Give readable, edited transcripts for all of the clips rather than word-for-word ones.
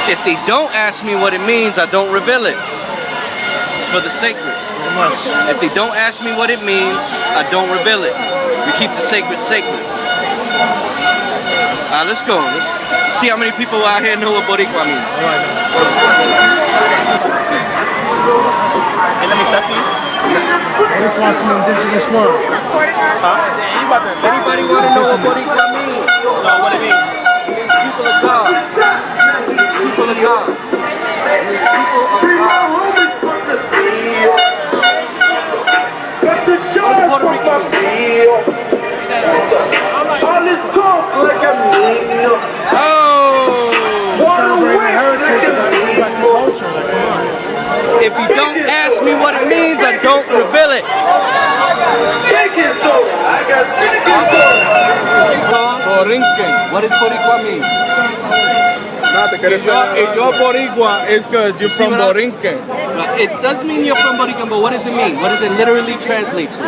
If they don't ask me what it means, I don't reveal it. It's for the sacred. If they don't ask me what it means, I don't reveal it. We keep the sacred sacred. Let's go. Let's see how many people out here know what Boricua means. Boricua is an indigenous word. Anybody want to know what Boricua means? No, what it means? It means people of God. It means people of God. It means people of God. What does Puerto Rico mean? Celebrating the heritage, you gotta bring back the culture. Like, come on. If you don't ask me what it means, I don't reveal it. Borinquen. What does Boricua mean? If you're Boricua, it's because you're from Borinquen. It does mean you're from Boricua, but what does it mean? What does it literally translate to?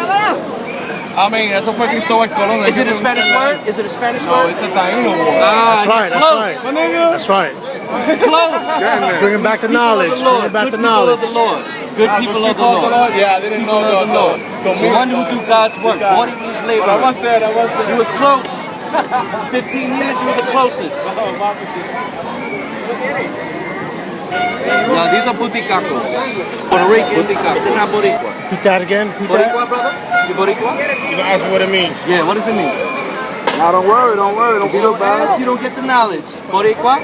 I mean, eso fue Cristóbal Colón. Is it a Spanish word? Is it a Spanish No, word? it's a Taino word. That's right, that's right. That's right. It's close. Bringing back the knowledge. Bringing back the knowledge. Good people of the Lord. Good people of the Lord. Yeah, I didn't know the Lord. The one who do God's work. 40 years later. I was there. You was close. 15 years, you were the closest. Now, these are Puticacos. Puerto Rican. Puticacos. They're not Boricua. Repeat that again. Repeat Boricua, that. brother? You Boricua? You can ask me what it means. Yeah, what does it mean? Nah, don't worry. Don't feel bad. You don't get the knowledge. Boricua?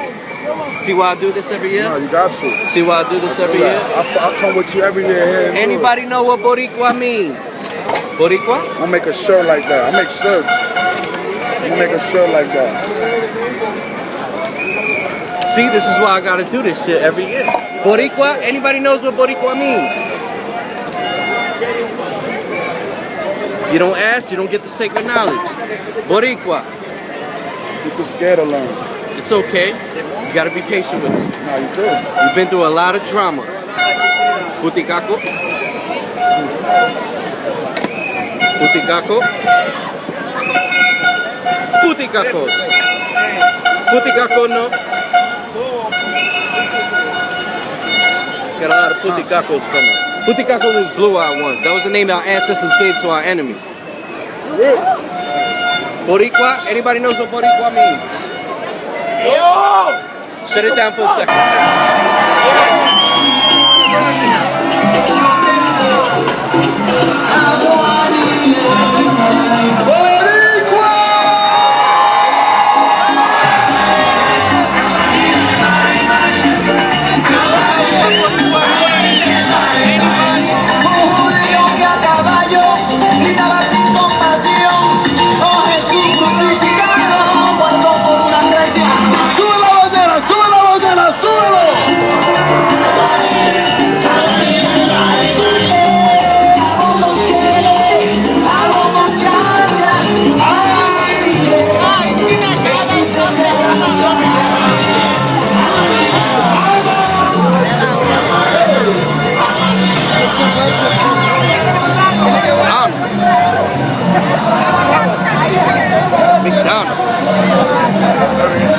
See why I do this every year? No, you got to. See why I do this every year? I come with you every year here. Anybody know what Boricua means? Boricua? I'll make a shirt like that. I make shirts. I'm make a shirt like that. See, this is why I gotta do this shit every year. Boricua? Anybody knows what Boricua means? If you don't ask, you don't get the sacred knowledge. Boricua. People scared to learn. It's okay. You gotta be patient with it. No, you do. You've been through a lot of trauma. Puticaco. Puticaco. Puticacos. Puticaco no. Got a lot of Puticacos coming. Puticaco was blue-eyed ones. That was the name our ancestors gave to our enemy. Boricua. Anybody knows what Boricua means? Shut it down for a second.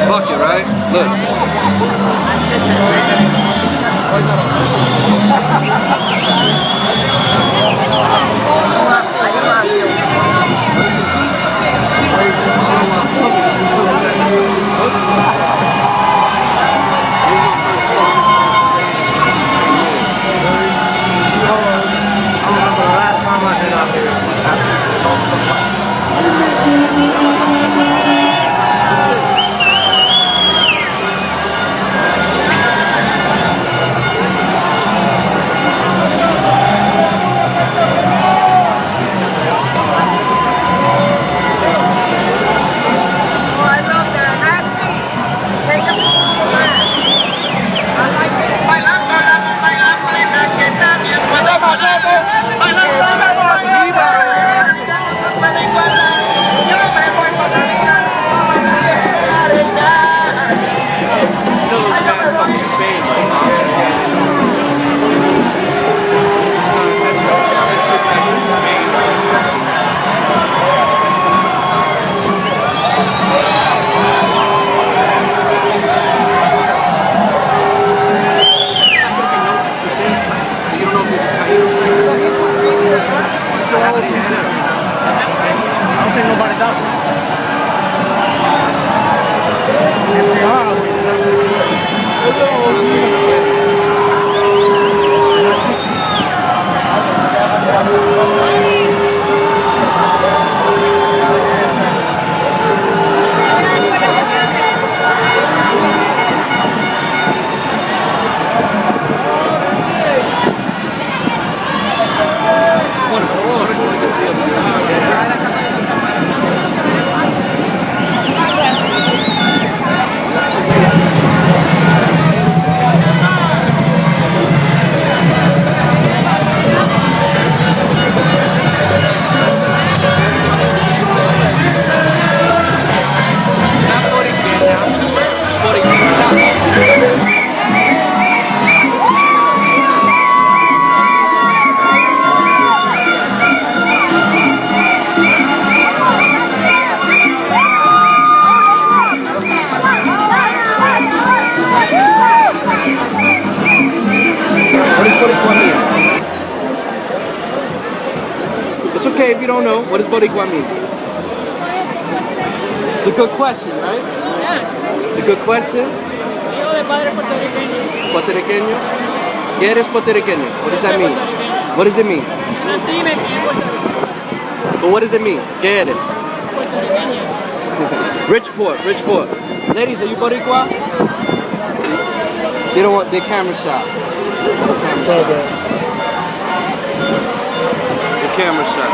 Fuck it, right? Look. okay if you don't know. What does Boriqua mean? It's a good question, right? Yeah. It's a good question. Hijo de padre puertorriqueño. Puertorriqueño. ¿Qué eres puertorriqueño? What does that Soy mean? puertorriqueño. What does it mean? Nací y me crié en Puerto Rico. But what does it mean? ¿Qué eres? Puertorriqueño. Richport, Richport. Ladies, are you Boricua? They don't want their camera shot. It's all good. The camera shot.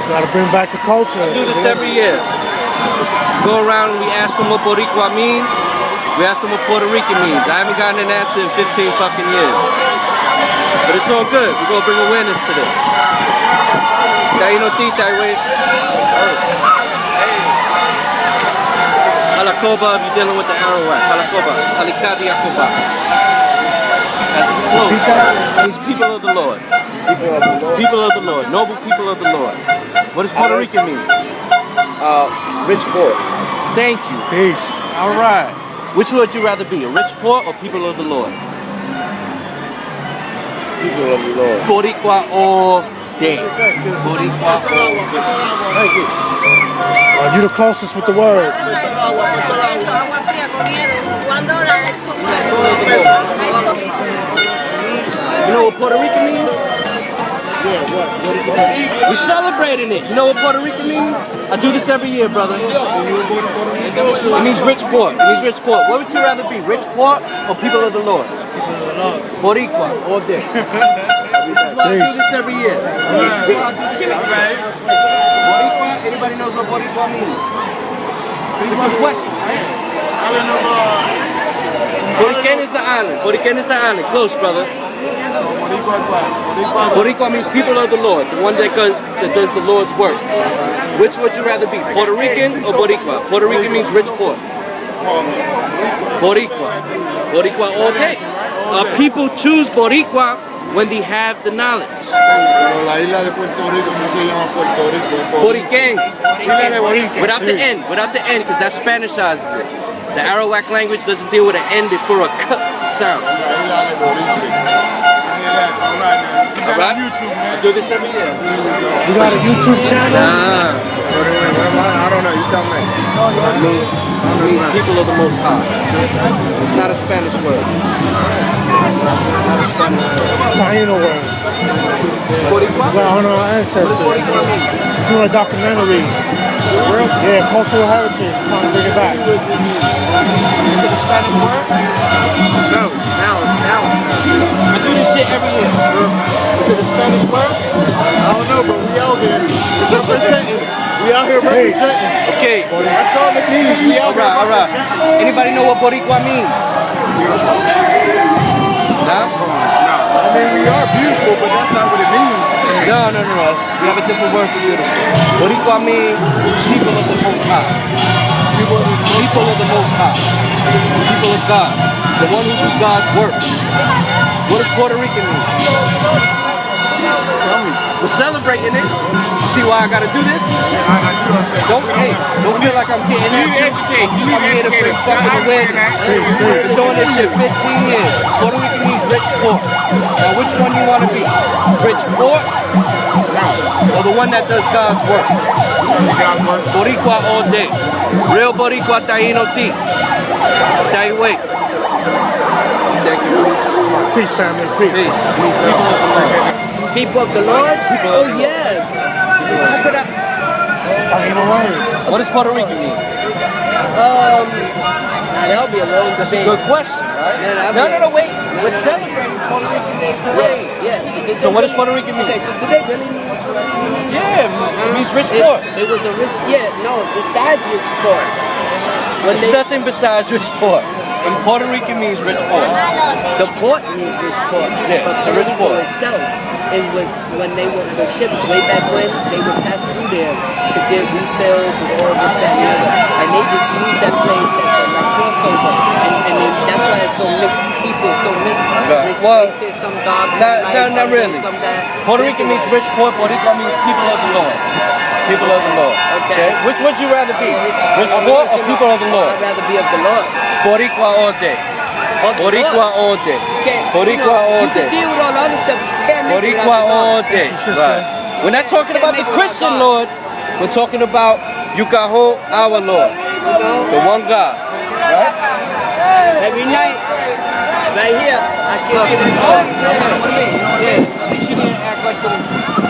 Gotta bring back the culture. I do this every year. Go around and we ask them what Boricua means. We ask them what Puerto Rican means. I haven't gotten an answer in 15 fucking years. But it's all good. We're gonna bring awareness to this. Taino tita, wait. Halakoba if you're dealing with the Arawak. Halakoba. Alikadi Akoba. Means people of the Lord. People of the Lord. People of the Lord. Noble people of the Lord. What does Puerto Rican mean? Rich port. Thank you. Peace. All right. Which would you rather be, a rich poor or people of the Lord? People of the Lord. Boricua all day. Boricua all day. Thank you. You the closest with the word. You know what Puerto Rican means? We're celebrating it. You know what Puerto Rican means? I do this every year, brother. It means rich poor. It means rich poor. What would you rather be, rich poor or people of the Lord? Boricua, all day. This is why I do this every year. Boricua, anybody knows what Boricua means? It's a good question, right? Boriquen is the island. Boriquen is the island. Close, brother. Boricua means people of the Lord, the one that does the Lord's work. Which would you rather be, Puerto Rican or Boricua? Puerto Rican means rich poor. Boricua. Boricua all day. People choose Boricua when they have the knowledge. Pero la isla de Puerto Rico no se llama Puerto Rico. Boriquen. Isla de Boriqua. Without the N, because that Spanishizes it. The Arawak language doesn't deal with an N before a K sound. La isla de Boriqua. All right? I do this every year. You got a YouTube channel? Nah. I don't know. You tell me. It means people of the Most High. It's not a Spanish word. Taino word. Boricua? Well, on our ancestors. Doing a documentary. Yeah, cultural heritage. Trying to bring it back. Is it a Spanish word? No. Now. I do this shit every year. Is it a Spanish word? I don't know, but we out here representing. We out here representing. Okay. That's all it means. We out here All right. Anybody know what Boricua means? Huh? I mean, we are beautiful, but that's not what it means. No. We have a different word for beautiful. Boricua means people of the Most High. People of the Most High. People of God. The one who does God's work. What does Puerto Rican mean? We're celebrating it. See why I gotta do this? Don't feel like I'm getting at you. I'm here to bring fucking awareness. Been doing this shit 15 years. Puerto Rican means rich poor. Now which one you wanna be? Rich poor? Or the one that does God's work? Boricua all day. Real Boricua Taino tea. Taiway. Thank you. Peace, family. Peace. People of the Lord? Oh, yes. How could I? Taino word. What does Puerto Rican mean? That'll be a long That's a debate. good question, right? No, wait. We're celebrating Puerto Rican Day Parade. Yeah. So what does Puerto Rican mean? Okay, so do they really mean what Puerto Rican means? Yeah, it means rich poor. It was a rich, besides rich poor. It's nothing besides rich poor. And Puerto Rican means rich poor. The port means rich port. Yeah, but it's a rich Puerto port. Rico itself, it was when they were the ships way back when they would pass through there to get refilled and all this, that, and the other. And they just used that place as a like crossover. And that's why it's so mixed. People are so mixed. Right. Mixed Well, races, some dogs, not really. some that. Puerto Rican means rich poor. Puerto Rico means people of the Lord. People of the Lord. Okay. Which would you rather be? Rich poor or people of the Lord? I'd rather be of the Lord. Boricua all day. Of the Boricua Lord. all day. You can't, Boricua all you can day. deal with all the other stuff, but you can't make it Boricua without the all Lord. day. Right. We're not talking about the Christian Lord. We're talking about Yukaho, our Lord, the one God. Right? Every night, right here, I can see this story. You know what I mean? Yeah. At least you didn't act like some.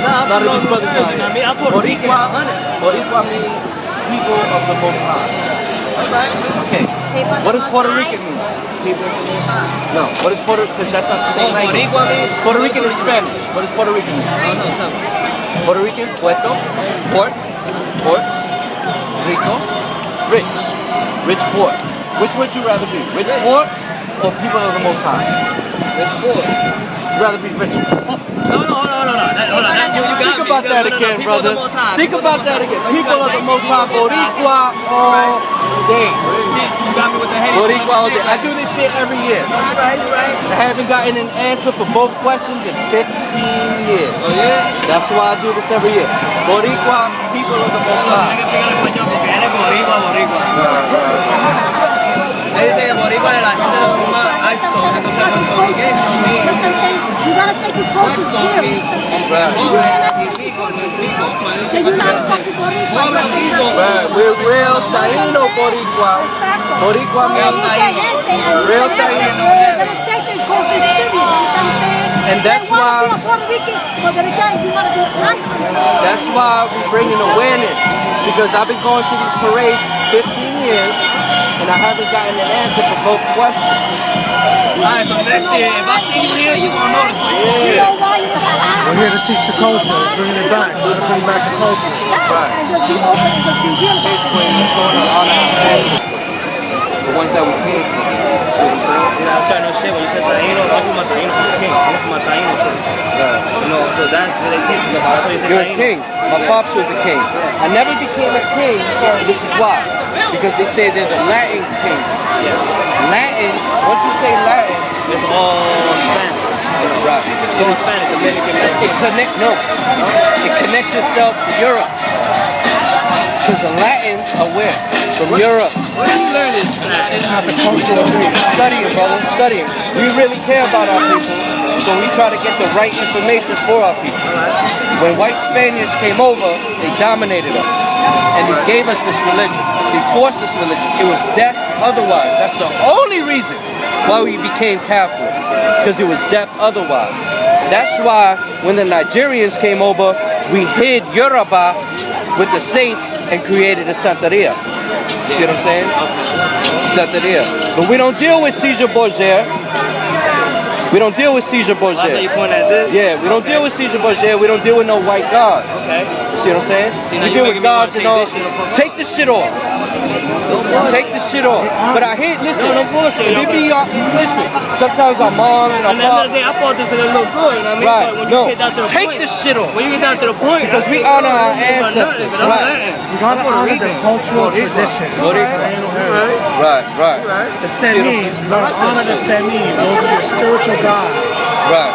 Nah, None of these brothers out here. I mean, I'm Puerto Rican. Boricua means people of the Most High. Okay. What does Puerto Rican mean? People of the Most High. No. What is Puerto? Because that's not the same language. Boricua means? Puerto Rican is Spanish. What does Puerto Rican mean? I don't know, something. Puerto Rican, Puerto, Port, Rico, rich, rich port. Which would you rather be? Rich port or people of the Most High? Rich port. You'd rather be rich. No, hold on. Think about that again, brother. Think about that again. People of the Most High, Boricua all day. You got me with the head. Boricua all day. I do this shit every year. Right. I haven't gotten an answer for both questions in 15 years. Oh, yeah? That's why I do this every year. Boricua, people of the Most High. Tienes que explicarle español porque eres boricua. Él dice que boricua es la gente de los más altos, entonces puertorriqueño means You gotta take your culture serious. So you're not a fucking Boricua. Right, we're real Taino Boricua. Boricua means real Taino. They don't take their culture serious. And that's why Puerto Rican, but then again, you want to be nice. that's why we're bringing awareness. Because I've been going to these parades 15 years and I haven't gotten an answer for both questions. Alright, so next year, if I see you here, you're gonna notice me. You know why you We're here to teach the culture, bringing it back. We're to bring back the culture. Right. And just be open and just be real. Basically, what's going on our ancestors. The ones that we came from. You know, I'm no shit, when you said Taino, I'm from a Taino king. I'm from a Taino church. You know, so that's what they teach us about. That's why you say You're a Taino. king. My pops was a king. I never became a king. This is why. Because they say they're the Latin king. Latin, once you say Latin, It's all Spanish. right. It's all Spanish, Dominican, It connects itself to Europe. Because the Latins are where? From Europe. Where did you learn this? It's not the Studying, brother, studying. We really care about our people, so we try to get the right information for our people. When white Spaniards came over, they dominated us. And they gave us this religion. They forced this religion. It was death otherwise. That's the only reason why we became Catholic. Because it was death otherwise. That's why when the Nigerians came over, we hid Yoruba with the saints and created a Santeria. See what I'm saying? Santeria. But we don't deal with Caesar Borgia. We don't deal with Caesar That's how Borgia. you point at this? Yeah, we don't deal with Caesar Borgia. We don't deal with no white god. Okay. See what I'm saying? See, now We you deal with making me gods wanna and all. take this shit off. Take the shit off. Take the shit off. But I hear, listen, No bullshit, if it be, listen, sometimes our mom and our And at the end of pop, the day, I thought this was look good, you know what I mean? right, But when no, you get down to the take point, this shit off. when you get down to the point, Because we honor our ancestors, right. You gotta honor the cultural tradition. Right. The Semis, you gotta honor the Semis. Those are your spiritual gods. Right.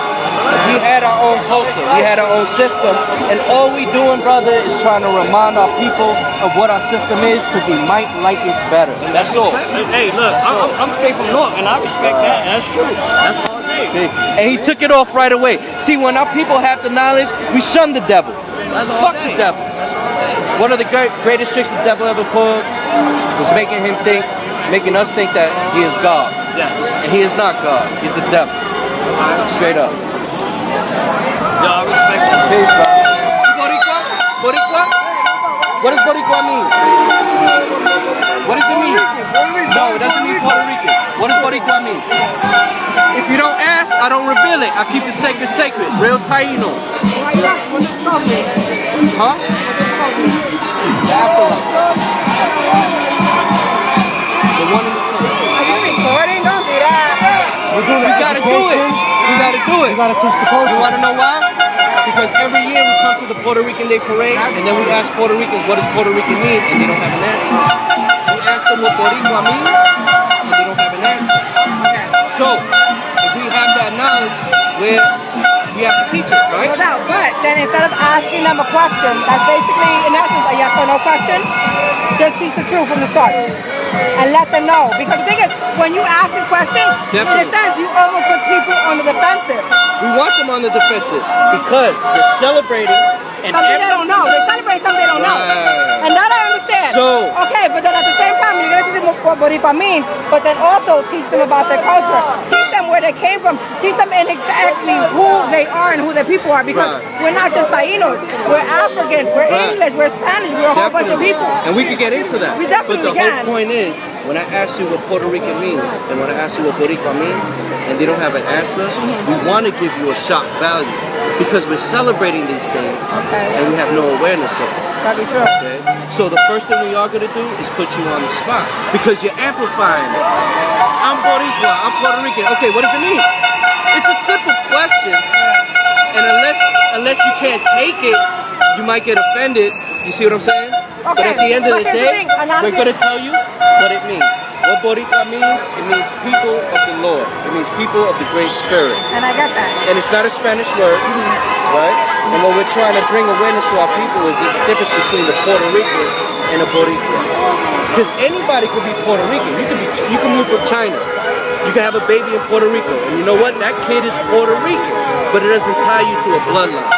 We had our own culture, we had our own system, and all we doing, brother, is trying to remind our people of what our system is, because we might like it better. That's all. Hey, look, I'm straight from North, and I respect that. That's true. That's all day. And he took it off right away. See, when our people have the knowledge, we shun the devil. That's all Fuck day. the devil. That's all day. One of the greatest tricks the devil ever pulled was making us think that he is God. Yes. And he is not God. He's the devil. Straight up. Yo, I respect that. Peace, bro. Boricua? Boricua? What does Boricua mean? What does it mean? No, it doesn't mean Puerto Rican. What does Boricua mean? If you don't ask, I don't reveal it. I keep it sacred. Real Taino. Huh? The afterlife. The one in the sun. Are you recording? Don't do that. We gotta do it. We gotta do it. You gotta teach the You culture. wanna know why? Because every year we come to the Puerto Rican Day Parade and then we ask Puerto Ricans what does Puerto Rican mean and they don't have an answer. We ask them what Boricua means and they don't have an answer. So, if we have that knowledge, we have to teach it, right? No doubt. But then instead of asking them a question, that's basically, in essence, a yes or no question, just teach the truth from the start. and let them know. Because the thing is, when you ask a question, in a sense, you almost put people on the defensive. We want them on the defensive because they're celebrating and Something they don't know. They celebrate something they don't know. Right. And that I understand. So- okay, but then at the same time, you're going to teach them what Boriqua means, but then also teach them about their culture. Teach them where they came from. Teach them in exactly who they are and who their people are. Because we're not just Tainos. We're Africans. We're English. We're Spanish. We're a whole bunch of people. And we could get into that. We definitely But the can. whole point is, when I ask you what Puerto Rican means, and when I ask you what Boriqua means, and they don't have an answer, we want to give you a shock value. Because we're celebrating these things, and we have no awareness of it. That'd be true. Okay? So the first thing we are going to do is put you on the spot. Because you're amplifying it. I'm Boricua, I'm Puerto Rican. Okay, what does it mean? It's a simple question. And unless you can't take it, you might get offended. You see what I'm saying? But at the end of the day, we're going to tell you what it means. What Boricua means, it means people of the Lord. It means people of the Great Spirit. And I get that. And it's not a Spanish word, right? And what we're trying to bring awareness to our people is the difference between the Puerto Rican and a Boricua. Because anybody could be Puerto Rican. You can move from China. You can have a baby in Puerto Rico. And you know what? That kid is Puerto Rican. But it doesn't tie you to a bloodline.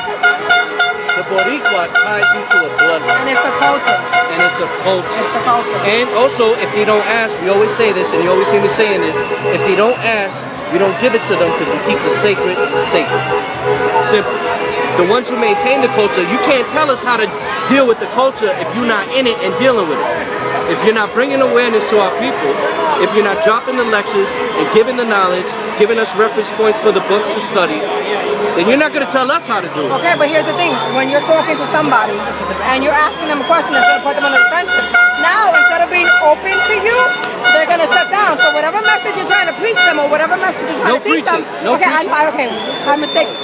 The Boricua ties you to a bloodline. And it's a culture. And it's a culture. It's a culture. And also, if they don't ask, we always say this, and you always hear me saying this, if they don't ask, we don't give it to them because we keep the sacred sacred. Simple. The ones who maintain the culture, you can't tell us how to deal with the culture if you're not in it and dealing with it. If you're not bringing awareness to our people, if you're not dropping the lectures and giving the knowledge, giving us reference points for the books to study, then you're not going to tell us how to do it. Okay, but here's the thing. When you're talking to somebody and you're asking them a question that's going to put them on the defensive, now instead of being open to you, they're going to shut down. So whatever message you're trying to preach them or whatever message you're trying to teach them, I'm mistaken.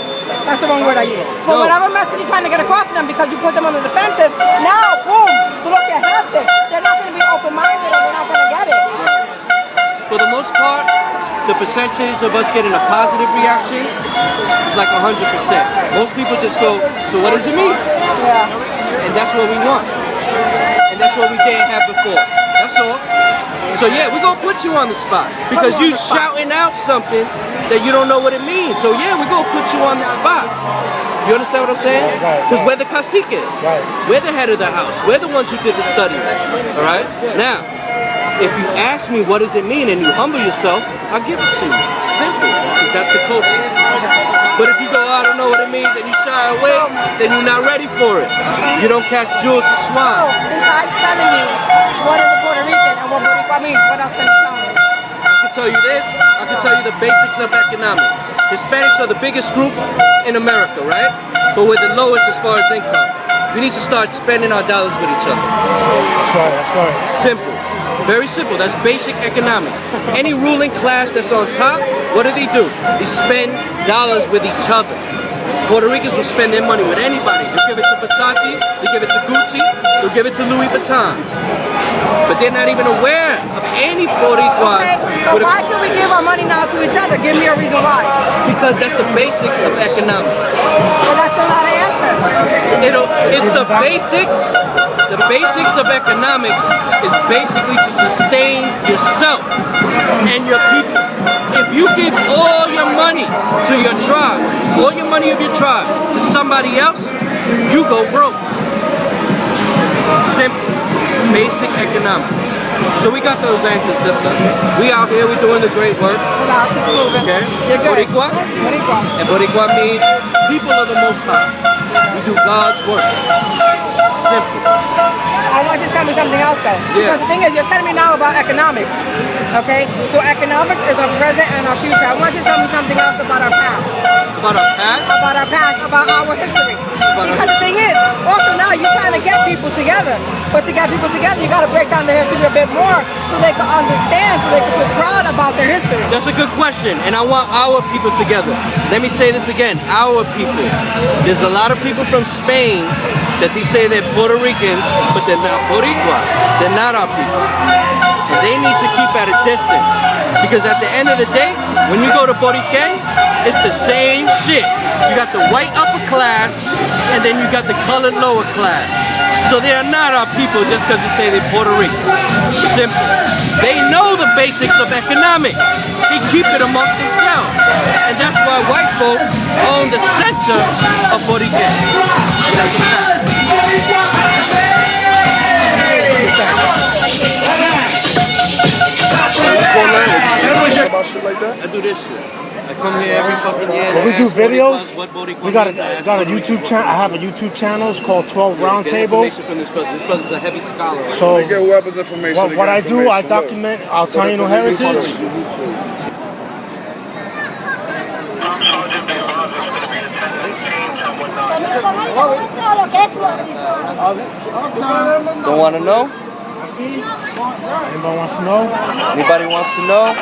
That's the wrong word I used. But whatever message you're trying to get across to them because you put them on the defensive, now, boom, look at nothing. They're not going to be open-minded or they're not going to get it. For the most part, the percentage of us getting a positive reaction is like 100%. Most people just go, so what does it mean? Yeah. And that's what we want. And that's what we didn't have before. That's all. So yeah, we're going to put you on the spot. Because you shouting out something that you don't know what it means. So yeah, we're going to put you on the spot. You understand what I'm saying? Because we're the caciques. We're the head of the house. We're the ones who did the study. All right? Now, if you ask me what does it mean and you humble yourself, I'll give it to you. Simple. Because that's the culture. But if you go, I don't know what it means, and you shy away, then you're not ready for it. You don't catch Jules to So, swine. besides telling me what is a Puerto Rican and what Boriqua means, what else can you tell me? I can tell you this. I can tell you the basics of economics. Hispanics are the biggest group in America, right? But we're the lowest as far as income. We need to start spending our dollars with each other. That's right, that's right. Simple. Very simple. That's basic economics. Any ruling class that's on top, what do? They spend dollars with each other. Puerto Ricans will spend their money with anybody. They'll give it to Versace, they'll give it to Gucci, they'll give it to Louis Vuitton. But they're not even aware of any Boricua. Okay, but why should we give our money now to each other? Give me a reason why. Because that's the basics of economics. But that's still not an answer. It's the basics. The basics of economics is basically to sustain yourself and your people. If you give all your money to your tribe, all your money of your tribe to somebody else, you go broke. Simple. Basic economics. So we got those answers, sister. We out here, we're doing the great work. Okay? Boricua. And Boricua means people of the Most High. We do God's work. Simple. I want you to tell me something else though. Yeah. Because the thing is, you're telling me now about economics. Okay? So economics is our present and our future. I want you to tell me something else about our past. About our past? About our past, about our history. Because the thing is, also now you're trying to get people together. But to get people together, you got to break down the history a bit more so they can understand, so they can feel proud about their history. That's a good question, and I want our people together. Let me say this again, our people. There's a lot of people from Spain that they say they're Puerto Ricans, but they're not Boricua. They're not our people. And they need to keep at a distance. Because at the end of the day, when you go to Boriquen, it's the same shit. You got the white upper class, and then you got the colored lower class. So they are not our people just because they say they're Puerto Rican. Simple. They know the basics of economics. They keep it amongst themselves. And that's why white folks own the center of Boriqua. That's a fact. About shit like that? I do this shit. I come here every fucking year. When we do videos, what Boriqua we got means. I a ask YouTube channel. I have a YouTube channel. It's called 12 Roundtable. This brother's a heavy scholar. So They get whoever's information. what I do, I document our Taino heritage. Don't want to know? Anybody wants to know? Anybody wants to know?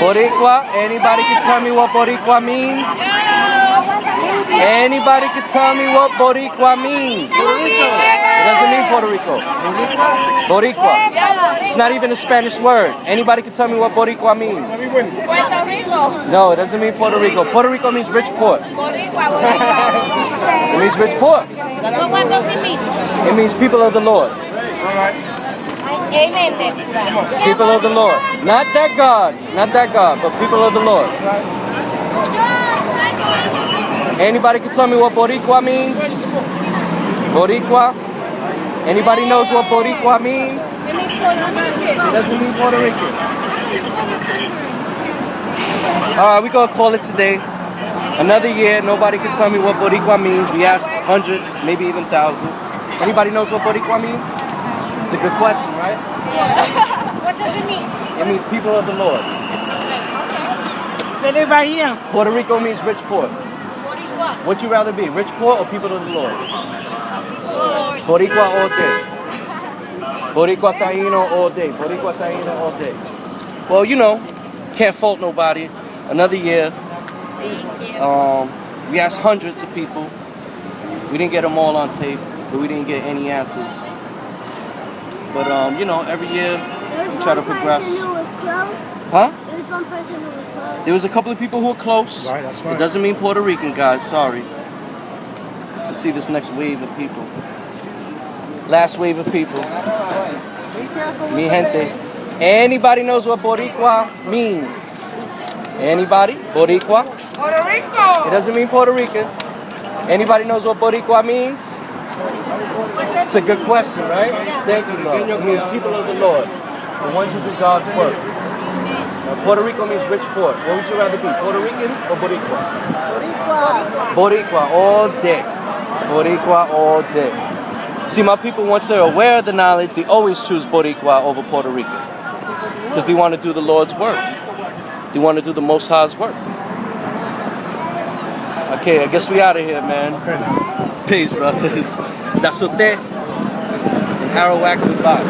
Boriqua, anybody can tell me what Boriqua means? Anybody can tell me what Boriqua means? It doesn't mean Puerto Rico. Boriqua. It's not even a Spanish word. Anybody can tell me what Boriqua means? Puerto Rico. No, it doesn't mean Puerto Rico. Puerto Rico means rich port. Boricua. It means rich port. So what does it mean? It means people of the Lord. Amen. People of the Lord. Not that God. Not that God, but people of the Lord. Anybody can tell me what Boriqua means? Boriqua? Anybody knows what Boriqua means? It doesn't mean Puerto Rican. Alright, we're going to call it today. Another year, nobody can tell me what Boriqua means. We asked hundreds, maybe even thousands. Anybody knows what Boriqua means? It's a good question, right? Yeah. What does it mean? It means people of the Lord. They live right here. Puerto Rico means rich port. Boricua. Would you rather be rich port or people of the Lord? Boricua all day. Boricua Taino all day. Boricua Taino all day. Well, you know, can't fault nobody. Another year. We asked hundreds of people. We didn't get them all on tape, but we didn't get any answers. But you know, every year we try to progress. There was one person who was close. Huh? There was one person who was close. There was a couple of people who were close. Right, that's right. It doesn't mean Puerto Rican, guys. Sorry. Let's see this next wave of people. Last wave of people. Mi gente. Anybody knows what Boricua means? Anybody? Boricua? Puerto Rico. It doesn't mean Puerto Rican. Anybody knows what Boricua means? It's a good question, right? Thank you, Lord. It means people of the Lord, the ones who do God's work. Now, Puerto Rico means rich port. What would you rather be, Puerto Rican or Boricua? Boricua all day. Boricua all day. See, my people, once they're aware of the knowledge, they always choose Boricua over Puerto Rican. Because they want to do the Lord's work. They want to do the Most High's work. Okay, I guess we out of here, man. Peace, brothers. That's what they. And Arawak goodbye.